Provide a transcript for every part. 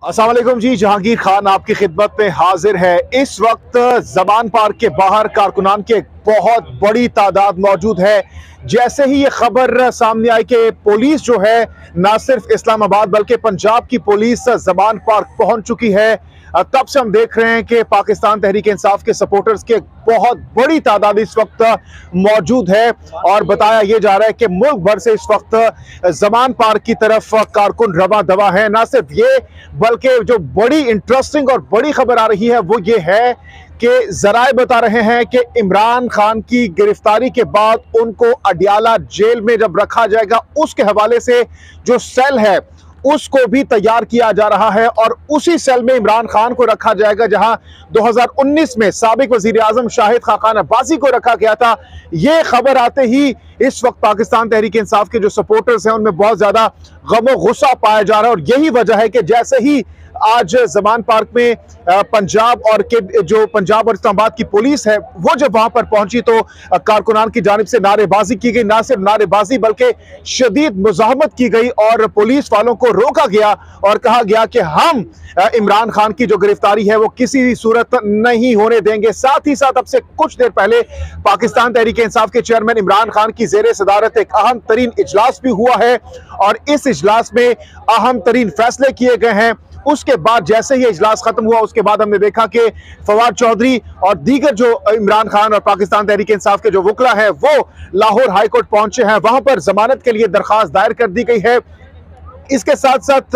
अस्सलाम वालेकुम जी। जहांगीर खान आपकी खिदमत में हाजिर है। इस वक्त जमान पार्क के बाहर कारकुनान की एक बहुत बड़ी तादाद मौजूद है। जैसे ही ये खबर सामने आई कि पुलिस जो है ना सिर्फ इस्लामाबाद बल्कि पंजाब की पुलिस जमान पार्क पहुंच चुकी है, तब से हम देख रहे हैं कि पाकिस्तान तहरीक इंसाफ के सपोर्टर्स की बहुत बड़ी तादाद इस वक्त मौजूद है। और बताया यह जा रहा है कि मुल्क भर से इस वक्त जमान पार्क की तरफ कारकुन रवा दवा है। ना सिर्फ ये बल्कि जो बड़ी इंटरेस्टिंग और बड़ी खबर आ रही है वो ये है कि जराए बता रहे हैं कि इमरान खान की गिरफ्तारी के बाद उनको अडियाला जेल में जब रखा जाएगा उसके हवाले से जो सेल है उसको भी तैयार किया जा रहा है और उसी सेल में इमरान खान को रखा जाएगा जहां 2019 में साबिक वजीर आजम शाहिद खाकान अब्बासी को रखा गया था। यह खबर आते ही इस वक्त पाकिस्तान तहरीक इंसाफ के जो सपोर्टर्स हैं उनमें बहुत ज्यादा गम गुस्सा पाया जा रहा है। और यही वजह है कि जैसे ही आज जमान पार्क में पंजाब और इस्लामाबाद की पुलिस है वो जब वहां पर पहुंची तो कारकुनान की जानिब से नारेबाजी की गई। ना सिर्फ नारेबाजी बल्कि शदीद मुज़ाहमत की गई और पुलिस वालों को रोका गया और कहा गया कि हम इमरान खान की जो गिरफ्तारी है वो किसी भी सूरत नहीं होने देंगे। साथ ही साथ अब से कुछ देर पहले पाकिस्तान तहरीक इंसाफ के चेयरमैन इमरान खान की जेर सदारत एक अहम तरीन इजलास भी हुआ है और इस इजलास में अहम तरीन फैसले किए गए हैं। उसके बाद जैसे ही इजलास खत्म हुआ उसके बाद हमने देखा कि फवाद चौधरी और दीगर जो इमरान खान और पाकिस्तान तहरीक इंसाफ के जो वकला हैं वो लाहौर हाईकोर्ट पहुंचे हैं। वहां पर जमानत के लिए दरखास्त दायर कर दी गई है। इसके साथ साथ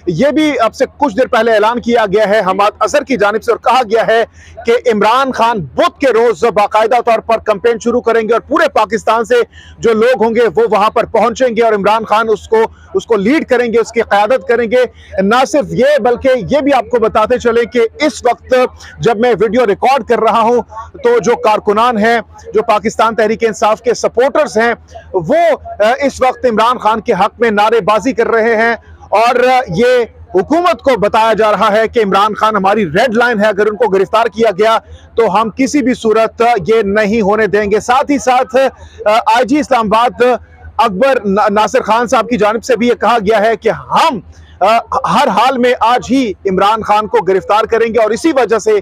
ये भी अब से कुछ देर पहले ऐलान किया गया है हमाद अजहर की जानिब से और कहा गया है कि इमरान खान बुध के रोज बाकायदा तौर पर कैंपेन शुरू करेंगे और पूरे पाकिस्तान से जो लोग होंगे वो वहां पर पहुंचेंगे और इमरान खान उसको लीड करेंगे, उसकी क़यादत करेंगे। ना सिर्फ ये बल्कि ये भी आपको बताते चले कि इस वक्त जब मैं वीडियो रिकॉर्ड कर रहा हूं तो जो कारकुनान हैं, जो पाकिस्तान तहरीक इंसाफ के सपोर्टर्स हैं, वो इस वक्त इमरान खान के हक में नारेबाजी कर रहे हैं और ये हुकूमत को बताया जा रहा है कि इमरान खान हमारी रेड लाइन है, अगर उनको गिरफ्तार किया गया तो हम किसी भी सूरत ये नहीं होने देंगे। साथ ही साथ आईजी इस्लामाबाद अकबर नासिर खान साहब की जानिब से भी ये कहा गया है कि हम हर हाल में आज ही इमरान खान को गिरफ्तार करेंगे और इसी वजह से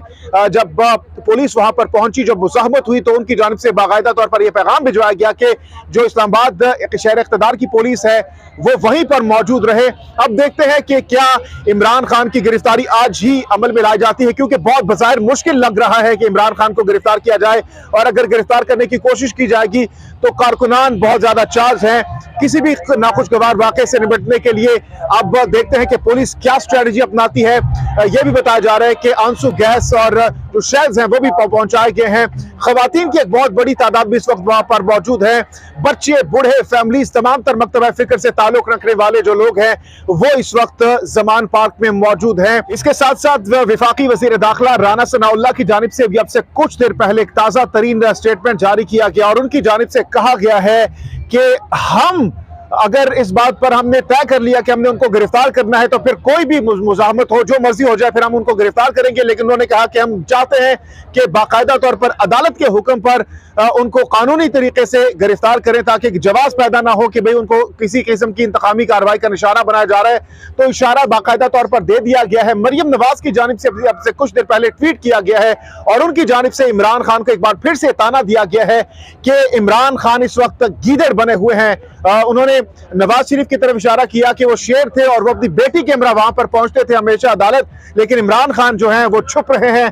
जब पुलिस वहां पर पहुंची, जब मुज़ाहमत हुई तो उनकी जानिब से बाकायदा तौर पर यह पैगाम भिजवाया गया कि जो इस्लामाबाद शहर इख्तिदार की पुलिस है वो वहीं पर मौजूद रहे। अब देखते हैं कि क्या इमरान खान की गिरफ्तारी आज ही अमल में लाई जाती है, क्योंकि बहुत बज़ाहिर मुश्किल लग रहा है कि इमरान खान को गिरफ्तार किया जाए और अगर गिरफ्तार करने की कोशिश की जाएगी तो कारकुनान बहुत ज्यादा चार्ज हैं किसी भी नाखुशगवार वाक़े से निपटने के लिए। अब देखते हैं कि पुलिस क्या स्ट्रेटजी अपनाती है। यह भी बताया जा रहा है कि आंसू गैस और जो शेल्स हैं वो भी पहुंचाए गए हैं। खवातीन की एक बहुत बड़ी तादाद भी इस वक्त वहां पर मौजूद है। बच्चे, बूढ़े, फैमिलीज, तमाम तर मकतबा फिक्र से ताल्लुक रखने वाले जो लोग हैं वो इस वक्त जमान पार्क में मौजूद हैं। इसके साथ साथ वफाकी वजीर दाखिला राना सनाउल्लाह की जानिब से भी अब से कुछ देर पहले एक ताज़ा तरीन स्टेटमेंट जारी किया गया और उनकी जानिब से कहा गया है कि हम अगर इस बात पर हमने तय कर लिया कि हमने उनको गिरफ्तार करना है तो फिर कोई भी मुज़ाहमत हो, जो मर्जी हो जाए, फिर हम उनको गिरफ्तार करेंगे। लेकिन उन्होंने कहा कि हम चाहते हैं कि बाकायदा तौर पर अदालत के हुक्म पर उनको कानूनी तरीके से गिरफ्तार करें ताकि जवाब पैदा ना हो कि भाई उनको किसी किस्म की इंतकामी कार्रवाई का निशाना बनाया जा रहा है। तो इशारा बाकायदा तौर पर दे दिया गया है। मरियम नवाज की जानिब से अब से कुछ देर पहले ट्वीट किया गया है और उनकी जानिब से इमरान खान को एक बार फिर से ताना दिया गया है कि इमरान खान इस वक्त गीदड़ बने हुए हैं। उन्होंने नवाज शरीफ की तरफ इशारा किया कि वो शेर थे और वो अपनी बेटी के हमरा वहां पर पहुंचते थे हमेशा अदालत, लेकिन इमरान खान जो हैं वो छुप रहे हैं,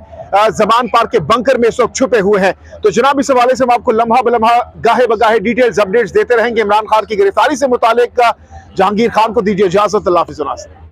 जमान पार्क के बंकर में इस वक्त छुपे हुए हैं। तो जनाब इस हवाले से हम आपको लम्हा बलम्हा गाहे बगाहे डिटेल्स अपडेट्स देते रहेंगे। इमरान खान की गिरफ्तारी से मुतालिक जहांगीर खान को दीजिए इजाजत। अल्लाह हाफिज़।